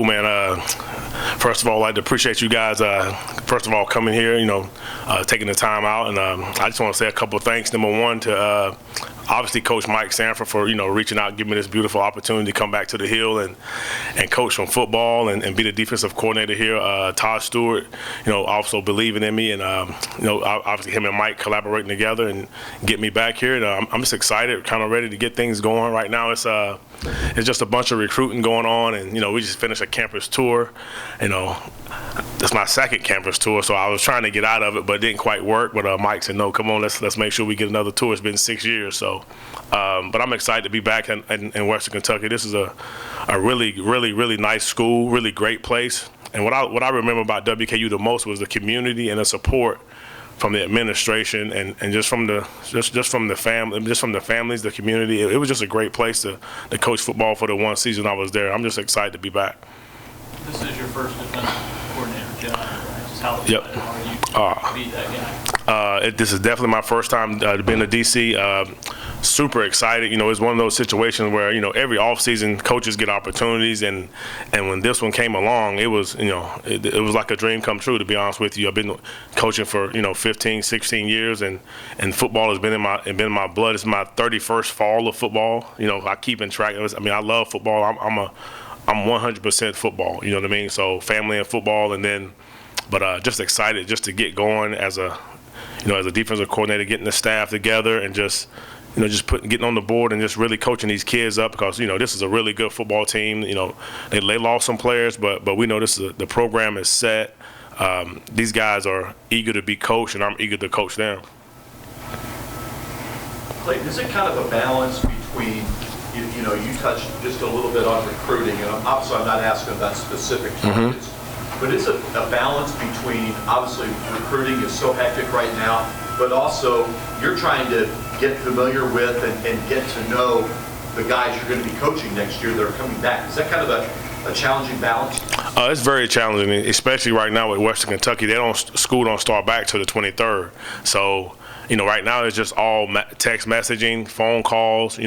Man, first of all, I'd like to appreciate you guys, first of all, coming here, taking the time out. And I just want to say a couple of thanks. Number one, to obviously Coach Mike Sanford for, reaching out and giving me this beautiful opportunity to come back to the Hill and coach from football and be the defensive coordinator here. Todd Stewart, also believing in me, and, obviously him and Mike collaborating together and get me back here. And I'm just excited, kind of ready to get things going. Right now it's just a bunch of recruiting going on, and, we just finished a campus tour. It's my second campus tour, so I was trying to get out of it, but it didn't quite work. But Mike said, no, come on, let's make sure we get another tour. It's been 6 years, so. But I'm excited to be back in Western Kentucky. This is a really, really, really nice school, really great place. And what I remember about WKU the most was the community and the support from the administration and just from the families, the community. It was just a great place to coach football for the one season I was there. I'm just excited to be back. This is your first defensive coordinator job, right? Just how Yep. are you to be that guy? This is definitely my first time being a DC. Super excited. It's one of those situations where, every offseason coaches get opportunities, and when this one came along, it was, it was like a dream come true, to be honest with you. I've been coaching for, 15, 16 years, and football has been in my blood. It's my 31st fall of football. I keep in track. I love football. I'm 100% football, you know what I mean? So family and football, but just excited just to get going as a defensive coordinator, getting the staff together and just getting on the board and just really coaching these kids up, because, this is a really good football team. They lost some players, but we know the program is set. These guys are eager to be coached, and I'm eager to coach them. Clayton, is it kind of a balance between, you touched just a little bit on recruiting, and obviously I'm not asking about specific targets, but is it a balance between, obviously recruiting is so hectic right now, but also you're trying to get familiar with and get to know the guys you're going to be coaching next year that are coming back? Is that kind of a challenging balance? It's very challenging, especially right now with Western Kentucky. School don't start back till the 23rd. So, right now it's just all text messaging, phone calls,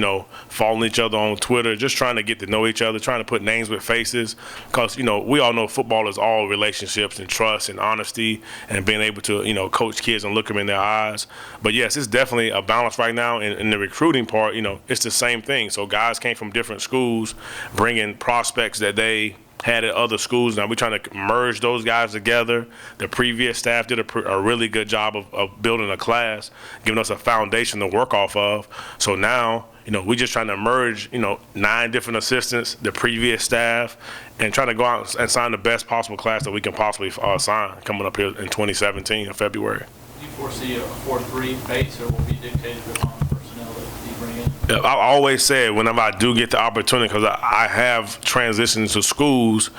following each other on Twitter, just trying to get to know each other, trying to put names with faces. Because, we all know football is all relationships and trust and honesty and being able to, coach kids and look them in their eyes. But, yes, it's definitely a balance right now. In the recruiting part, it's the same thing. So guys came from different schools, bringing prospects that they had at other schools. Now we're trying to merge those guys together. The previous staff did a really good job of building a class, giving us a foundation to work off of. So now, we're just trying to merge, 9 different assistants, the previous staff, and trying to go out and sign the best possible class that we can possibly sign coming up here in 2017 in February. Do you foresee a 4-3 base, or will be dictated upon the personnel that you bring in? Yeah, I always said whenever I do get the opportunity, because I have transitioned to schools,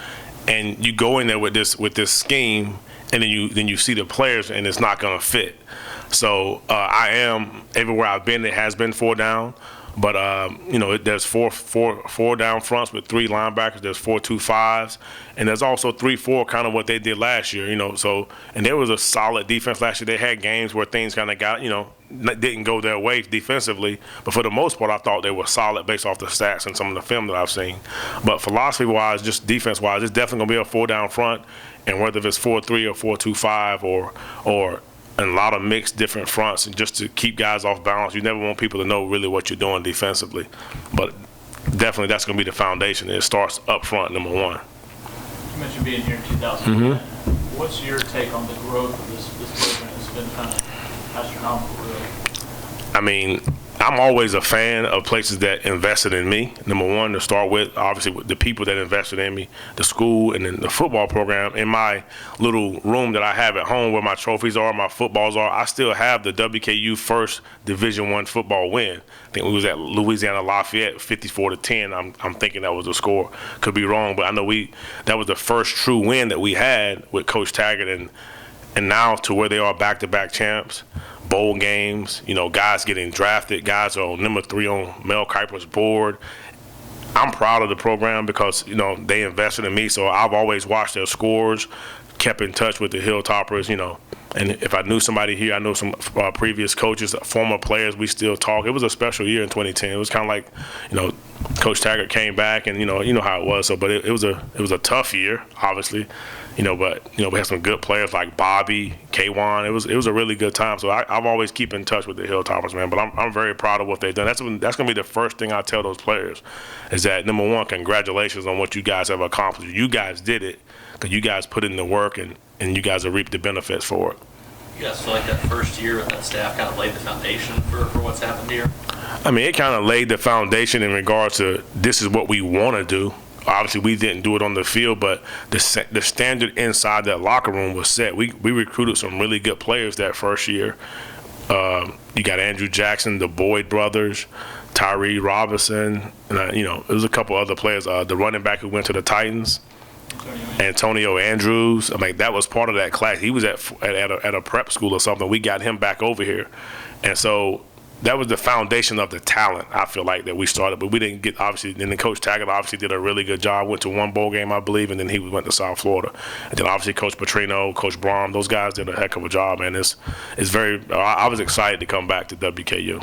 and you go in there with this scheme, and then you see the players, and it's not going to fit. So I am, everywhere I've been, it has been 4 down. But, there's four down fronts with 3 linebackers. There's 4-2-5s. And there's also 3-4, kind of what they did last year, So, and there was a solid defense last year. They had games where things kind of got, didn't go their way defensively. But for the most part, I thought they were solid based off the stats and some of the film that I've seen. But philosophy-wise, just defense-wise, it's definitely going to be a 4-down front. And whether it's 4-3 or 4-2-5 or and a lot of mixed different fronts, and just to keep guys off balance. You never want people to know really what you're doing defensively. But definitely that's going to be the foundation. It starts up front, number one. You mentioned being here in 2010. What's your take on the growth of this program? It's been kind of astronomical, really. I'm always a fan of places that invested in me. Number one, to start with, obviously, with the people that invested in me, the school, and then the football program. In my little room that I have at home where my trophies are, my footballs are, I still have the WKU first Division I football win. I think we was at Louisiana Lafayette, 54-10. I'm thinking that was the score. Could be wrong, but I know that was the first true win that we had with Coach Taggart, and now to where they are back-to-back champs. Bowl games, guys getting drafted, guys are number 3 on Mel Kiper's board. I'm proud of the program because, they invested in me, so I've always watched their scores, kept in touch with the Hilltoppers, and if I knew somebody here, I know some previous coaches, former players, we still talk. It was a special year in 2010. It was kind of like, Coach Taggart came back, and you know how it was. So, but it was a tough year, obviously. But we had some good players like Bobby, K1. It was a really good time. So I've always keep in touch with the Hilltoppers, man. But I'm very proud of what they've done. That's going to be the first thing I tell those players, is that number one, congratulations on what you guys have accomplished. You guys did it because you guys put in the work, and you guys have reaped the benefits for it. You guys feel like that first year with that staff kind of laid the foundation for what's happened here? I mean, it kind of laid the foundation in regards to this is what we want to do. Obviously, we didn't do it on the field, but the standard inside that locker room was set. We recruited some really good players that first year. You got Andrew Jackson, the Boyd brothers, Tyree Robinson, and there was a couple other players. The running back who went to the Titans, Antonio Andrews. I mean, that was part of that class. He was at a prep school or something. We got him back over here, and so that was the foundation of the talent, I feel like, that we started. But we didn't get, obviously, and then Coach Taggart obviously did a really good job. Went to one bowl game, I believe, and then he went to South Florida. And then obviously Coach Petrino, Coach Braun, those guys did a heck of a job, man. It's very, I was excited to come back to WKU.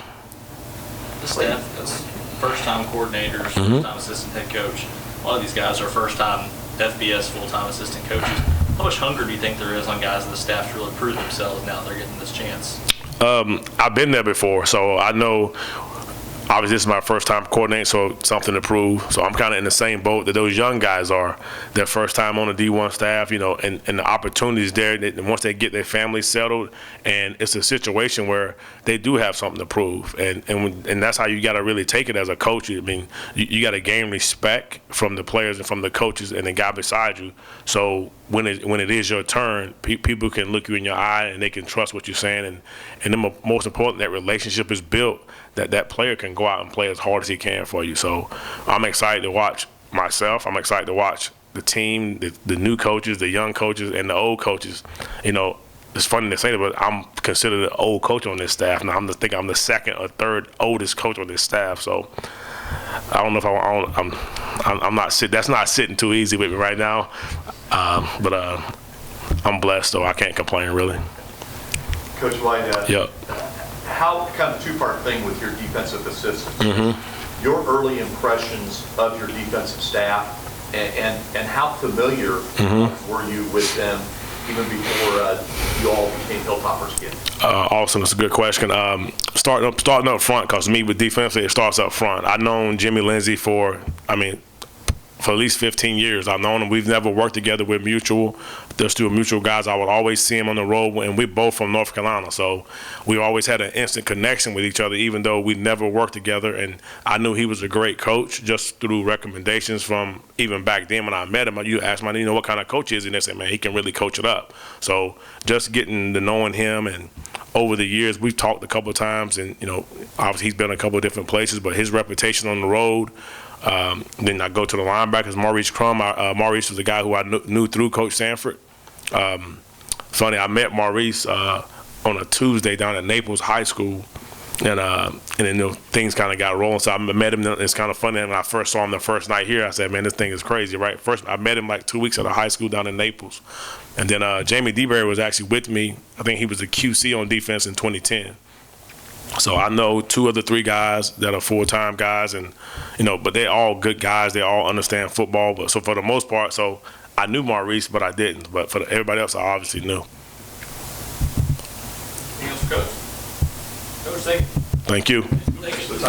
The staff, that's first-time coordinators, first-time assistant head coach. A lot of these guys are first-time FBS full-time assistant coaches. How much hunger do you think there is on guys in the staff to really prove themselves now that they're getting this chance? I've been there before, so I know. Obviously, this is my first time coordinating, so something to prove. So I'm kind of in the same boat that those young guys are. Their first time on the D1 staff, and the opportunities there. Once they get their family settled, and it's a situation where they do have something to prove, and that's how you got to really take it as a coach. I mean, you got to gain respect from the players and from the coaches and the guy beside you. So when it is your turn, people can look you in your eye and they can trust what you're saying, and then most important, that relationship is built. That player can go out and play as hard as he can for you. So I'm excited to watch myself. I'm excited to watch the team, the new coaches, the young coaches, and the old coaches. It's funny to say that, but I'm considered an old coach on this staff. Now I'm the second or third oldest coach on this staff. So I don't know if I'm not sitting. That's not sitting too easy with me right now. But I'm blessed, though. I can't complain really. Coach White, Yep. How, kind of two-part thing with your defensive assistants, your early impressions of your defensive staff, and how familiar were you with them even before you all became Hilltoppers again? Awesome. That's a good question. Starting up front, because me with defense, it starts up front. I've known Jimmy Lindsey for at least 15 years. I've known him. We've never worked together. We're mutual. There's two mutual guys. I would always see him on the road, and we're both from North Carolina. So we always had an instant connection with each other, even though we never worked together. And I knew he was a great coach just through recommendations from even back then when I met him. You asked me, what kind of coach is he? And they said, man, he can really coach it up. So just getting to knowing him, and over the years, we've talked a couple of times, and, obviously he's been a couple of different places, but his reputation on the road. Then I go to the linebackers, Maurice Crum. Maurice was the guy who I knew through Coach Sanford. Funny, I met Maurice on a Tuesday down at Naples High School, and then things kind of got rolling. So I met him. It's kind of funny. And when I first saw him the first night here, I said, man, this thing is crazy, right? First, I met him like 2 weeks at a high school down in Naples. And then Jamie DeBerry was actually with me. I think he was a QC on defense in 2010. So I know 2 of the 3 guys that are full-time guys, and but they're all good guys. They all understand football. But so for the most part, so I knew Maurice, but I didn't. But for everybody else, I obviously knew. Anything else, Coach? Coach, thank you. Thank you. Thank you.